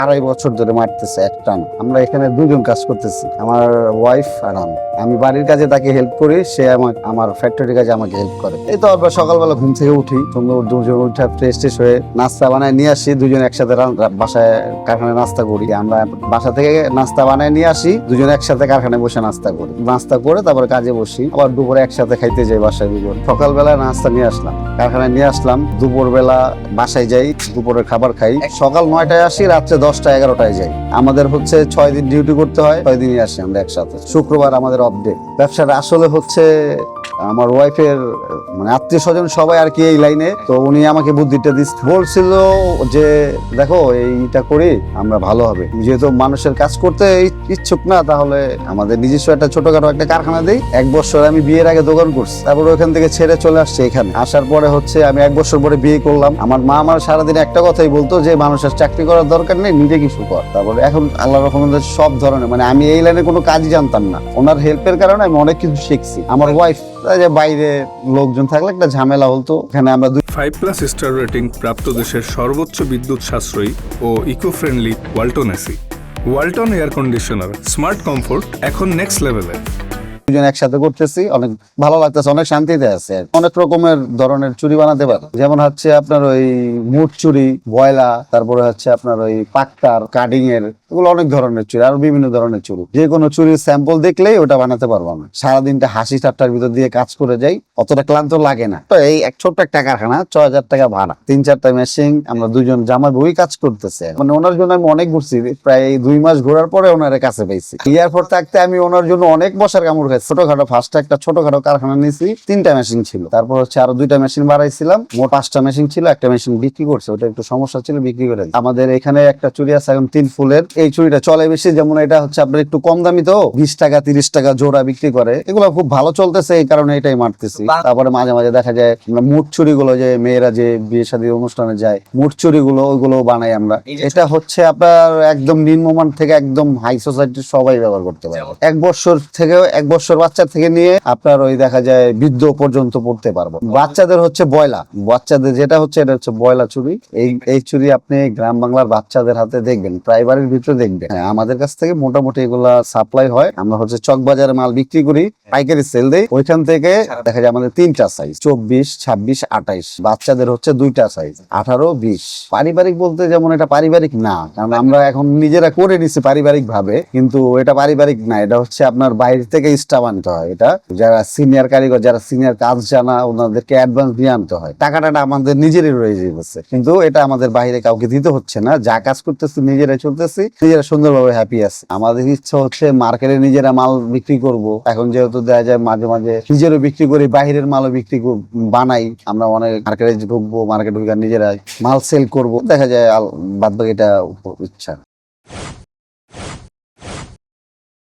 2.5 বছর ধরে মারতেছে একটান। আমরা এখানে দুজন কাজ করতেছি, আমার ওয়াইফ আর আমি বাড়ির কাজে তাকে হেল্প করি, সে আমার ফ্যাক্টরি কাজে আমাকে হেল্প করে। এই তো আমরা সকালবেলা ঘুম থেকে উঠি, সুন্দর দুজন উঠে ফ্রেশ ট্রেশ হয়ে নাস্তা বানায় নিয়ে আসি, দুজন একসাথে বাসায় কারখানায় নাস্তা করি। আমরা বাসা থেকে নাস্তা বানায় নিয়ে আসি, দুজন একসাথে কারখানায় বসে নাস্তা করি, নাস্তা করে তারপরে কাজে বসি, আবার দুপুরে একসাথে খাইতে যাই বাসায় দুজন। সকালবেলা নাস্তা নিয়ে আসলাম, কারখানায় নিয়ে আসলাম, দুপুরবেলা বাসায় যাই, দুপুরের খাবার খাই। সকাল 9টায় আসি, রাত্রে 10টা 11টায় যাই। আমাদের হচ্ছে 6 দিন ডিউটি করতে হয়, 6 দিনই আসি আমরা একসাথে। শুক্রবার আমাদের অফ ডে। ব্যবসাটা আসলে হচ্ছে আমার ওয়াইফের মানে আত্মীয় স্বজন সবাই আর কি এই লাইনে, তো উনি আমাকে বুদ্ধিটা বলছিল যে দেখো এইটা করি আমরা ভালো হবে, যেহেতু মানুষের কাজ করতে ইচ্ছুক না, তাহলে আমাদের নিজস্ব একটা ছোটখাটো একটা কারখানা দিই। 1 বছর আমি বিয়ের আগে দোকান করছি, তারপরে ওখান থেকে ছেড়ে চলে আসছে এখানে। আসার পরে হচ্ছে আমি 1 বছর পরে বিয়ে করলাম। আমার মা আমার সারাদিন একটা কথাই বলতো যে মানুষের চাকরি করার দরকার নেই, নিজে কিছু কর। তারপরে এখন আল্লাহ রহমতের সব ধরনের মানে আমি এই লাইনে কোনো কাজই জানতাম না, ওনার হেল্পের কারণে আমি অনেক কিছু শিখছি। আমার ওয়াইফ যে বাইরে লোকজন থাকলে একটা ঝামেলা হতো, এখানে আমরা 5+ স্টার রেটিং প্রাপ্ত দেশের সর্বোচ্চ বিদ্যুৎ সাশ্রয়ী ও eco friendly Walton AC. Walton air conditioner, smart comfort এখন নেক্সট লেভেলে। দুজন একসাথে করতেছি, অনেক ভালো লাগতেছে, অনেক শান্তিতে আছে। অনেক রকমের ধরনের চুড়ি বানাতে পারে, যেমন হচ্ছে আপনার ওই মুঠ চুড়ি, বয়লা, তারপরে হচ্ছে আপনার ওই পাক্কার কাটিং এর, এগুলো অনেক ধরনের চুড়ি, আর বিভিন্ন ধরনের চুড়ি। যে কোনো চুড়ির স্যাম্পল দেখলেই ওটা বানাতে পারবো আমি। সারাদিনটা হাসি ঠাট্টার ভিতর দিয়ে কাজ করে যাই, অতটা ক্লান্ত লাগে না। তো এই ছোট্ট একটা কারখানা, 6,000 টাকা ভাড়া, 3-4টা মেশিন, আমরা দুজন জামাই বই কাজ করতেছে। মানে ওনার জন্য আমি অনেক ঘুরছি, প্রায় 2 মাস ঘোরার পরে ওনার কাছে পেয়েছি। এয়ারপোর্ট থাকতে আমি ওনার জন্য অনেক বসার কামড় খাইছি। ছোটখাটো ফার্স্টে একটা ছোটখাটো কারখানা নিয়েছি, 3টা মেশিন ছিল, তারপর হচ্ছে আরো 2টা মেশিন বাড়াইছিলাম, মোট 5টা মেশিন ছিল। একটা মেশিন বিক্রি করছে, ওটা একটু সমস্যা ছিল, বিক্রি করে দিই। আমাদের এখানে একটা চুড়ি আছে এখন 3 ফুলের, এই চুড়িটা চলে বেশি, যেমন এটা হচ্ছে আপনার একটু কম দামি, তো 20 টাকা 30 টাকা জোড়া বিক্রি করে, এগুলো খুব ভালো চলতেছে, এই কারণে এটাই মারতেছি। তারপরে মাঝে মাঝে দেখা যায় আমরা মুঠ চুড়ি গুলো, যে মেয়েরা যে বিয়ে শাদী অনুষ্ঠানে যায়, মুঠ চুড়ি গুলো ওইগুলো বানাই আমরা। এটা হচ্ছে আপনার একদম নিম্নমান থেকে একদম হাই সোসাইটির সবাই ব্যবহার করতে পারে। 1 বছর থেকে 1 বছর বাচ্চা থেকে নিয়ে আপনার ওই দেখা যায় বৃদ্ধ পর্যন্ত পড়তে পারবো। বাচ্চাদের হচ্ছে বয়লা, বাচ্চাদের যেটা হচ্ছে এটা হচ্ছে বয়লা চুড়ি। এই চুড়ি আপনি গ্রাম বাংলার বাচ্চাদের হাতে দেখবেন, প্রায় বাড়ির ভিতরে দেখবেন। হ্যাঁ, আমাদের কাছ থেকে মোটামুটি এগুলা সাপ্লাই হয়। আমরা হচ্ছে চক বাজারে মাল বিক্রি করি, পাইকারি সেল দেই। ওইখান থেকে দেখা যায় আমাদের 3টা সাইজ, 24, 26, 28। বাচ্চাদের হচ্ছে 2টা সাইজ, 18, 20। পারিবারিক বলতে যেমন এটা পারিবারিক না, কারণ আমরা এখন নিজেরা করে নিচ্ছি পারিবারিক ভাবে, কিন্তু এটা পারিবারিক না, এটা হচ্ছে আপনার বাইরে থেকে স্টাফ আনতে হয়। এটা যারা সিনিয়র কারিগর, যারা সিনিয়র কাজ জানা, ওনাদেরকে অ্যাডভান্স দিয়ে আনতে হয়। টাকাটা আমাদের নিজেরই রয়ে যেতেছে, কিন্তু এটা আমাদের বাইরে কাউকে দিতে হচ্ছে না। যা কাজ করতেছি নিজেরাই চলতেছি, নিজেরা সুন্দরভাবে হ্যাপি আছে। আমাদের ইচ্ছা হচ্ছে মার্কেটে নিজেরা মাল বিক্রি করব। এখন যেহেতু দেখা যায় মাঝে মাঝে নিজেরও বিক্রি করি, বাইরের মালও বিক্রি বানাই। আমরা অনেক মার্কেটে ঢুকবো, মার্কেট ঢুকে নিজেরাই মাল সেল করব, দেখা যায় বাদ বাকিটা ইচ্ছা।